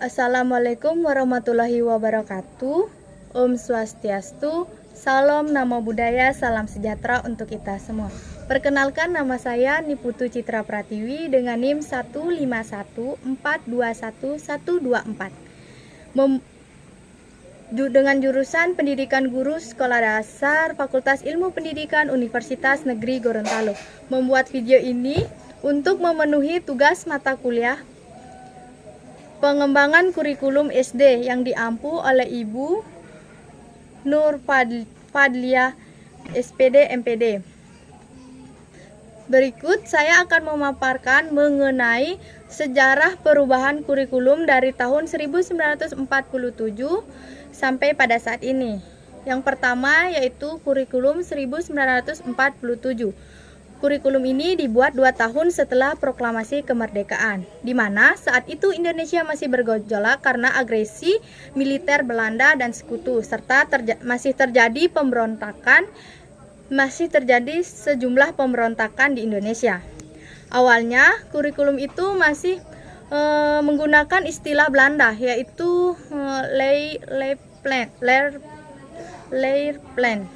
Assalamualaikum warahmatullahi wabarakatuh. Om Swastiastu, Salam Namo Buddhaya, Salam Sejahtera untuk kita semua. Perkenalkan, nama saya Niputu Citra Pratiwi dengan NIM 151421124. Dengan jurusan Pendidikan Guru Sekolah Dasar Fakultas Ilmu Pendidikan Universitas Negeri Gorontalo. Membuat video ini untuk memenuhi tugas mata kuliah pengembangan kurikulum SD yang diampu oleh Ibu Nur Fadliah SPD MPD. Berikut saya akan memaparkan mengenai sejarah perubahan kurikulum dari tahun 1947 sampai pada saat ini. Yang pertama yaitu kurikulum 1947. Kurikulum ini dibuat 2 tahun setelah proklamasi kemerdekaan, di mana saat itu Indonesia masih bergejolak karena agresi militer Belanda dan sekutu, serta masih terjadi sejumlah pemberontakan di Indonesia. Awalnya kurikulum itu masih menggunakan istilah Belanda, yaitu Leerplan.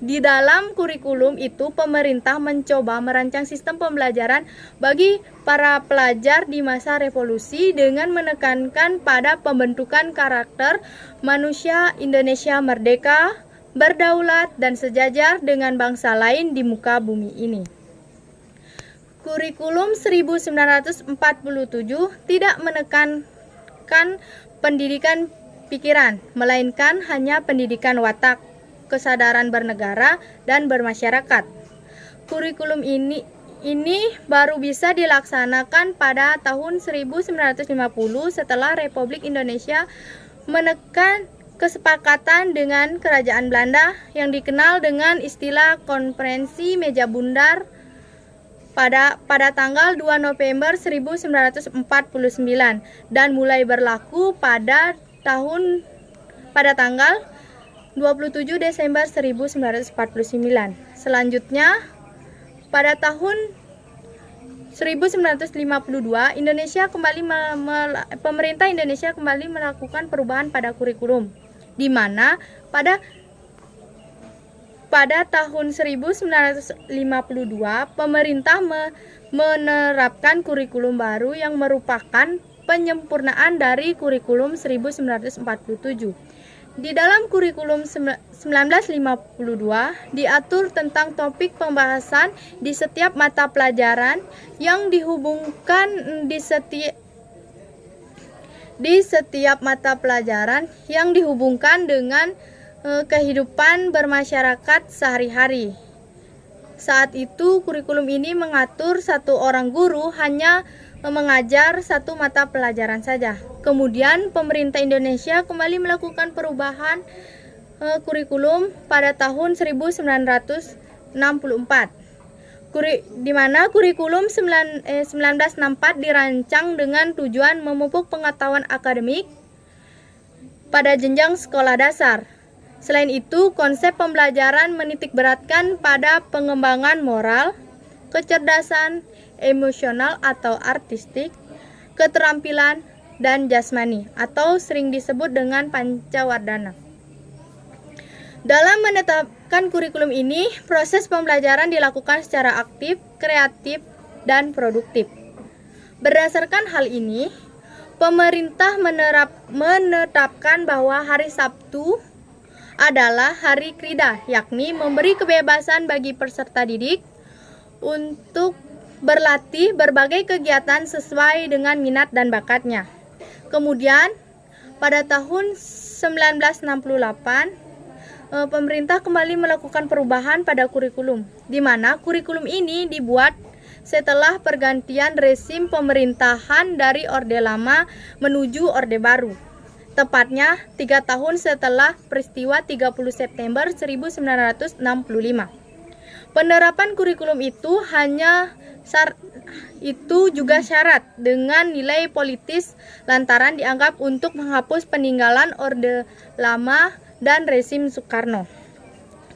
Di dalam kurikulum itu, pemerintah mencoba merancang sistem pembelajaran bagi para pelajar di masa revolusi dengan menekankan pada pembentukan karakter manusia Indonesia merdeka, berdaulat, dan sejajar dengan bangsa lain di muka bumi ini. Kurikulum 1947 tidak menekankan pendidikan pikiran, melainkan hanya pendidikan watak, kesadaran bernegara dan bermasyarakat. Kurikulum ini baru bisa dilaksanakan pada tahun 1950 setelah Republik Indonesia menekan kesepakatan dengan Kerajaan Belanda yang dikenal dengan istilah Konferensi Meja Bundar pada tanggal 2 November 1949 dan mulai berlaku pada tanggal 27 Desember 1949. Selanjutnya, pada tahun 1952, pemerintah Indonesia kembali melakukan perubahan pada kurikulum, di mana pada tahun 1952 pemerintah menerapkan kurikulum baru yang merupakan penyempurnaan dari kurikulum 1947. Di dalam kurikulum 1952 diatur tentang topik pembahasan di setiap mata pelajaran yang dihubungkan dengan kehidupan bermasyarakat sehari-hari. Saat itu kurikulum ini mengatur satu orang guru hanya mengajar satu mata pelajaran saja. Kemudian pemerintah Indonesia kembali melakukan perubahan kurikulum pada tahun 1964, di mana kurikulum 1964 dirancang dengan tujuan memupuk pengetahuan akademik pada jenjang sekolah dasar. Selain itu, konsep pembelajaran menitikberatkan pada pengembangan moral, kecerdasan emosional atau artistik, keterampilan, dan jasmani atau sering disebut dengan pancawardhana. Dalam menetapkan kurikulum ini, proses pembelajaran dilakukan secara aktif, kreatif, dan produktif. Berdasarkan hal ini, pemerintah menetapkan bahwa hari Sabtu adalah hari krida, yakni memberi kebebasan bagi peserta didik untuk berlatih berbagai kegiatan sesuai dengan minat dan bakatnya. Kemudian, pada tahun 1968, pemerintah kembali melakukan perubahan pada kurikulum, di mana kurikulum ini dibuat setelah pergantian rezim pemerintahan dari Orde Lama menuju Orde Baru. Tepatnya 3 tahun setelah peristiwa 30 September 1965. Penerapan kurikulum itu juga syarat dengan nilai politis lantaran dianggap untuk menghapus peninggalan Orde Lama dan rezim Soekarno.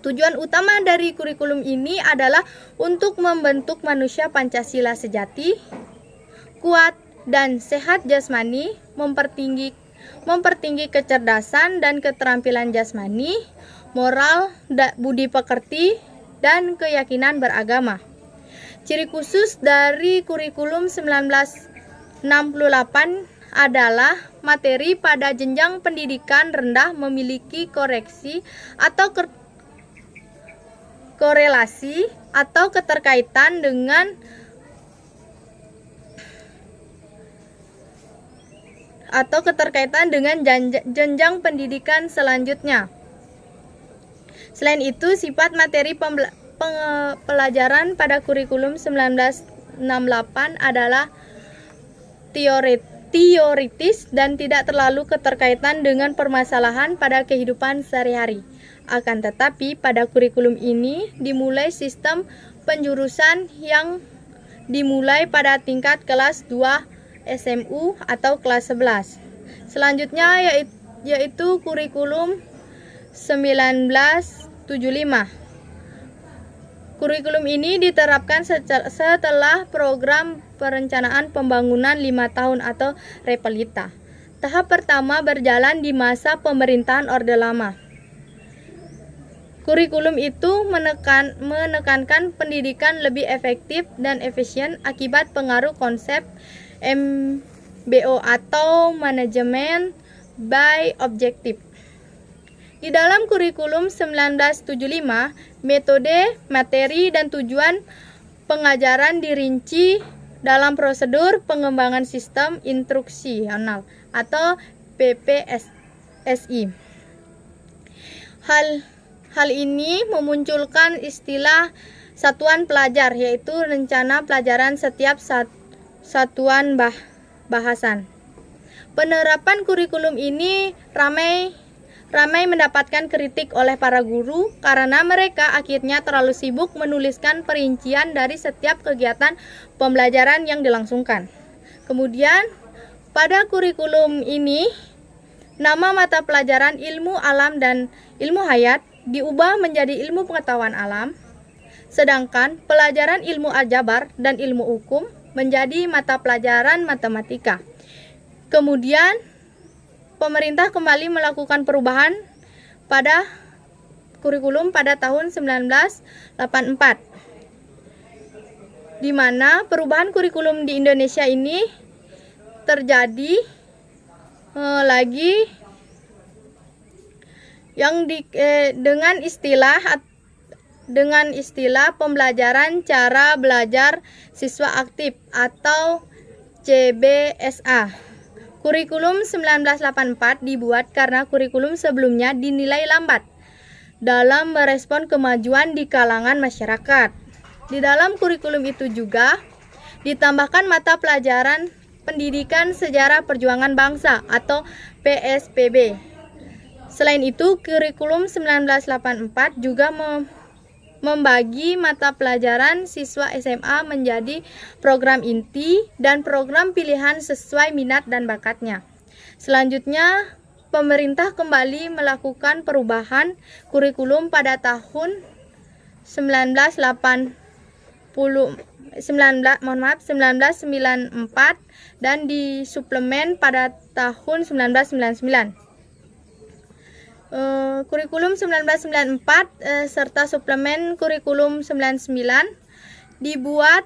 Tujuan utama dari kurikulum ini adalah untuk membentuk manusia Pancasila sejati, kuat dan sehat jasmani, mempertinggi kecerdasan dan keterampilan jasmani, moral, budi pekerti, dan keyakinan beragama. Ciri khusus dari kurikulum 1968 adalah materi pada jenjang pendidikan rendah memiliki korelasi atau keterkaitan dengan jenjang pendidikan selanjutnya. Selain itu, sifat materi pelajaran pada kurikulum 1968 adalah teoritis dan tidak terlalu keterkaitan dengan permasalahan pada kehidupan sehari-hari. Akan tetapi, pada kurikulum ini dimulai sistem penjurusan yang dimulai pada tingkat kelas 2 SMU atau kelas 11. Selanjutnya yaitu kurikulum 1975. Kurikulum ini diterapkan setelah program perencanaan pembangunan 5 tahun atau Repelita. Tahap pertama berjalan di masa pemerintahan Orde Lama. Kurikulum itu menekankan pendidikan lebih efektif dan efisien akibat pengaruh konsep MBO atau Manajemen by Objective. Di dalam kurikulum 1975, metode, materi, dan tujuan pengajaran dirinci dalam prosedur pengembangan sistem instruksional atau PPSI. Hal ini memunculkan istilah satuan pelajar, yaitu rencana pelajaran setiap satuan bahasan. Penerapan kurikulum ini ramai mendapatkan kritik oleh para guru karena mereka akhirnya terlalu sibuk menuliskan perincian dari setiap kegiatan pembelajaran yang dilangsungkan. Kemudian, pada kurikulum ini, nama mata pelajaran ilmu alam dan ilmu hayat diubah menjadi ilmu pengetahuan alam, sedangkan pelajaran ilmu aljabar dan ilmu hukum menjadi mata pelajaran matematika. Kemudian, pemerintah kembali melakukan perubahan pada kurikulum pada tahun 1984, di mana perubahan kurikulum di Indonesia ini terjadi lagi yang dengan istilah pembelajaran cara belajar siswa aktif atau CBSA. Kurikulum 1984 dibuat karena kurikulum sebelumnya dinilai lambat dalam merespon kemajuan di kalangan masyarakat. Di dalam kurikulum itu juga ditambahkan mata pelajaran Pendidikan Sejarah Perjuangan Bangsa atau PSPB. Selain itu, kurikulum 1984 juga membagi mata pelajaran siswa SMA menjadi program inti dan program pilihan sesuai minat dan bakatnya. Selanjutnya, pemerintah kembali melakukan perubahan kurikulum pada tahun 1994 dan disuplemen pada tahun 1999. Kurikulum 1994 serta suplemen kurikulum 99 dibuat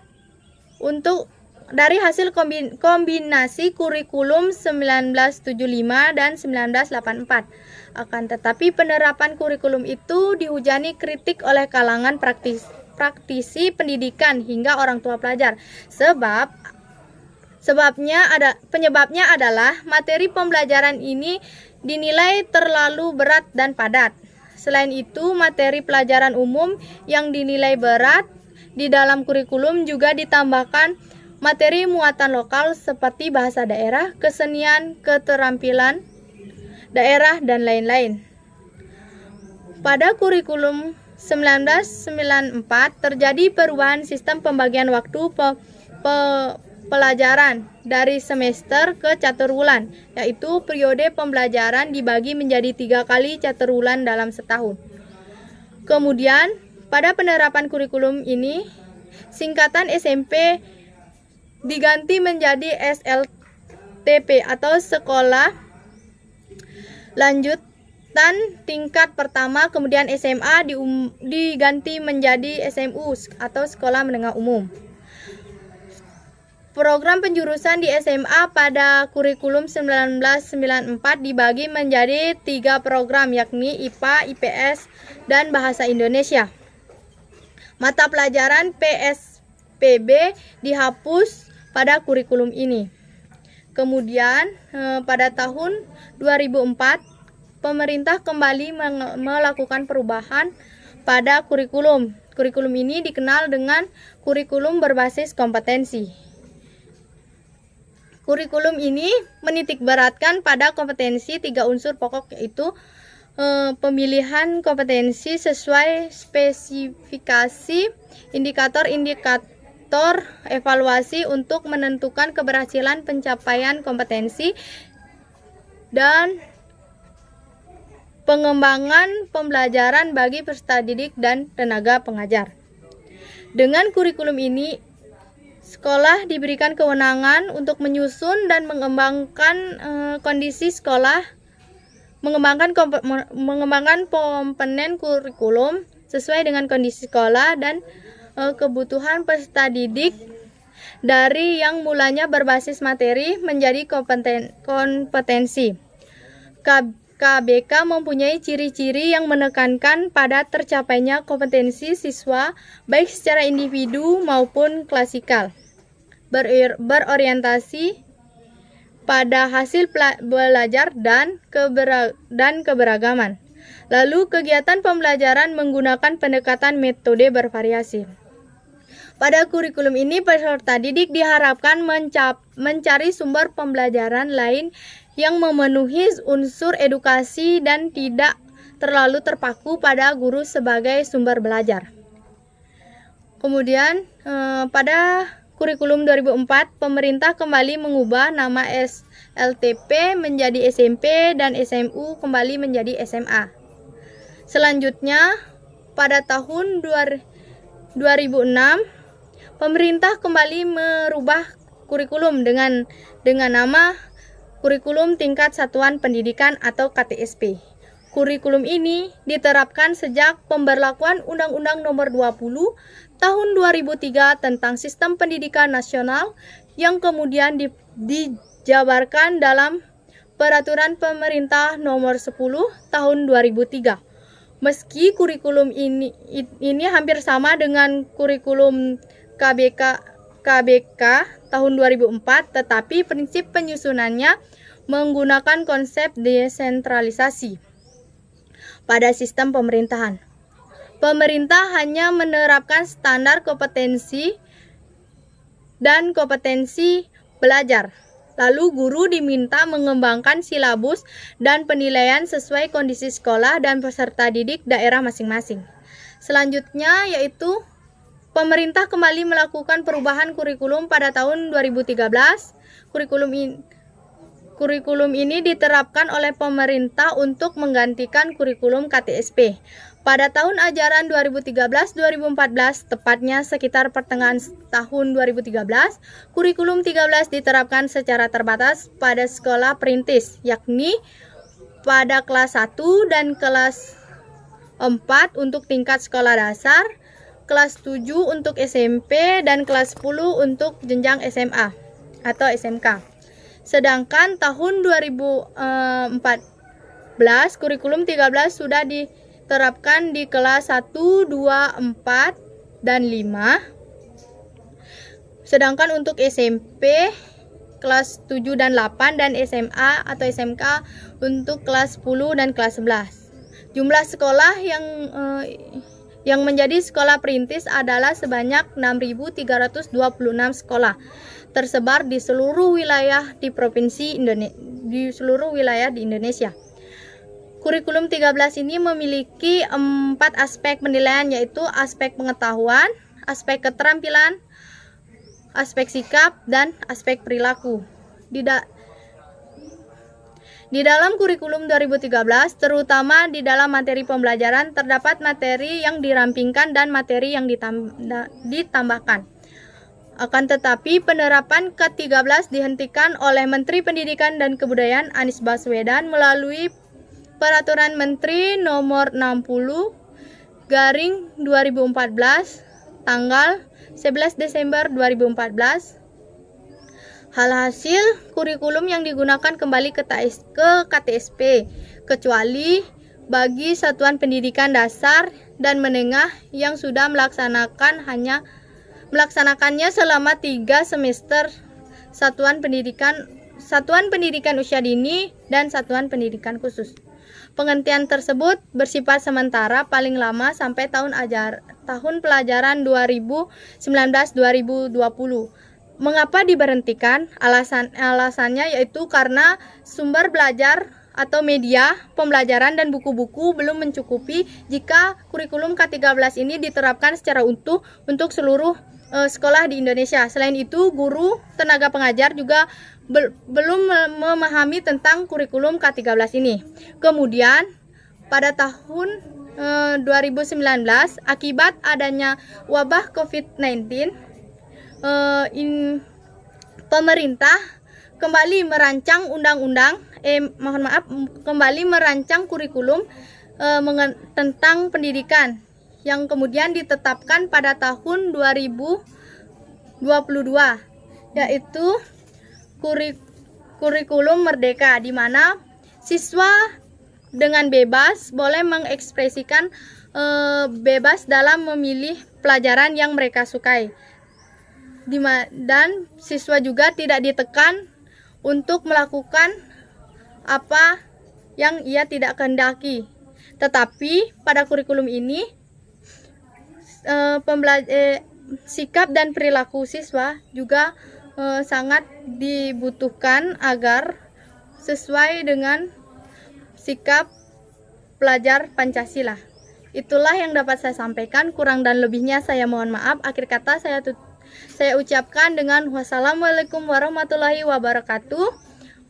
dari hasil kombinasi kurikulum 1975 dan 1984. Akan tetapi penerapan kurikulum itu dihujani kritik oleh kalangan praktisi pendidikan hingga orang tua pelajar. Penyebabnya adalah materi pembelajaran ini dinilai terlalu berat dan padat. Selain itu, materi pelajaran umum yang dinilai berat di dalam kurikulum juga ditambahkan materi muatan lokal seperti bahasa daerah, kesenian, keterampilan daerah, dan lain-lain. Pada kurikulum 1994 terjadi perubahan sistem pembagian waktu pelajaran dari semester ke caturwulan, yaitu periode pembelajaran dibagi menjadi 3 kali caturwulan dalam setahun. Kemudian, pada penerapan kurikulum ini, singkatan SMP diganti menjadi SLTP atau Sekolah Lanjutan Tingkat Pertama, kemudian SMA diganti menjadi SMU atau Sekolah Menengah Umum. Program penjurusan di SMA pada kurikulum 1994 dibagi menjadi 3 program, yakni IPA, IPS, dan Bahasa Indonesia. Mata pelajaran PSPB dihapus pada kurikulum ini. Kemudian pada tahun 2004, pemerintah kembali melakukan perubahan pada kurikulum. Kurikulum ini dikenal dengan kurikulum berbasis kompetensi. Kurikulum ini menitikberatkan pada kompetensi 3 unsur pokok, yaitu pemilihan kompetensi sesuai spesifikasi, indikator-indikator evaluasi untuk menentukan keberhasilan pencapaian kompetensi, dan pengembangan pembelajaran bagi peserta didik dan tenaga pengajar. Dengan kurikulum ini, sekolah diberikan kewenangan untuk menyusun dan mengembangkan kondisi sekolah, mengembangkan komponen kurikulum sesuai dengan kondisi sekolah dan kebutuhan peserta didik, dari yang mulanya berbasis materi menjadi kompetensi. KBK mempunyai ciri-ciri yang menekankan pada tercapainya kompetensi siswa baik secara individu maupun klasikal, berorientasi pada hasil belajar dan keberagaman. Lalu kegiatan pembelajaran menggunakan pendekatan metode bervariasi. Pada kurikulum ini, peserta didik diharapkan mencari sumber pembelajaran lain yang memenuhi unsur edukasi dan tidak terlalu terpaku pada guru sebagai sumber belajar. Kemudian pada kurikulum 2004, pemerintah kembali mengubah nama SLTP menjadi SMP dan SMU kembali menjadi SMA. Selanjutnya, pada tahun 2006, pemerintah kembali merubah kurikulum dengan nama Kurikulum Tingkat Satuan Pendidikan atau KTSP. Kurikulum ini diterapkan sejak pemberlakuan Undang-Undang Nomor 20 Tahun 2003 tentang Sistem Pendidikan Nasional, yang kemudian dijabarkan dalam Peraturan Pemerintah Nomor 10 Tahun 2003. Meski kurikulum ini hampir sama dengan kurikulum KBK tahun 2004, tetapi prinsip penyusunannya menggunakan konsep desentralisasi pada sistem pemerintahan. Pemerintah hanya menerapkan standar kompetensi dan kompetensi belajar. Lalu guru diminta mengembangkan silabus dan penilaian sesuai kondisi sekolah dan peserta didik daerah masing-masing. Selanjutnya yaitu pemerintah kembali melakukan perubahan kurikulum pada tahun 2013. Kurikulum ini diterapkan oleh pemerintah untuk menggantikan kurikulum KTSP. Pada tahun ajaran 2013-2014, tepatnya sekitar pertengahan tahun 2013, kurikulum 13 diterapkan secara terbatas pada sekolah perintis, yakni pada kelas 1 dan kelas 4 untuk tingkat sekolah dasar, kelas 7 untuk SMP, dan kelas 10 untuk jenjang SMA atau SMK. Sedangkan tahun 2014, kurikulum 13 sudah diterapkan di kelas 1, 2, 4, dan 5. Sedangkan untuk SMP, kelas 7 dan 8, dan SMA atau SMK untuk kelas 10 dan kelas 11. Jumlah sekolah yang menjadi sekolah perintis adalah sebanyak 6.326 sekolah, tersebar di seluruh wilayah di seluruh wilayah di Indonesia. Kurikulum 13 ini memiliki 4 aspek penilaian, yaitu aspek pengetahuan, aspek keterampilan, aspek sikap, dan aspek perilaku. Di dalam kurikulum 2013, terutama di dalam materi pembelajaran, terdapat materi yang dirampingkan dan materi yang ditambahkan. Akan tetapi, penerapan ke-13 dihentikan oleh Menteri Pendidikan dan Kebudayaan Anies Baswedan melalui Peraturan Menteri Nomor 60/2014 tanggal 11 Desember 2014. Hasil kurikulum yang digunakan kembali ke KTSP, kecuali bagi satuan pendidikan dasar dan menengah yang sudah melaksanakannya selama 3 semester satuan pendidikan usia dini dan satuan pendidikan khusus. Penghentian tersebut bersifat sementara paling lama sampai tahun pelajaran 2019-2020. Mengapa diberhentikan? Alasannya yaitu karena sumber belajar atau media pembelajaran dan buku-buku belum mencukupi jika kurikulum K13 ini diterapkan secara utuh untuk seluruh sekolah di Indonesia. Selain itu, guru, tenaga pengajar juga belum memahami tentang kurikulum K13 ini. Kemudian, pada tahun 2019, akibat adanya wabah COVID-19, pemerintah kembali merancang kembali merancang kurikulum tentang pendidikan yang kemudian ditetapkan pada tahun 2022, yaitu kurikulum Merdeka, di mana siswa dengan bebas boleh mengekspresikan bebas dalam memilih pelajaran yang mereka sukai. Dan siswa juga tidak ditekan untuk melakukan apa yang ia tidak kehendaki. Tetapi pada kurikulum ini sikap dan perilaku siswa juga sangat dibutuhkan agar sesuai dengan sikap pelajar Pancasila. Itulah yang dapat saya sampaikan, kurang dan lebihnya saya mohon maaf. Akhir kata saya ucapkan dengan wassalamualaikum warahmatullahi wabarakatuh.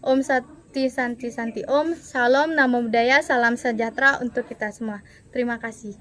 Om Santi Santi Om, Salam, Namo Buddhaya, salam sejahtera untuk kita semua. Terima kasih.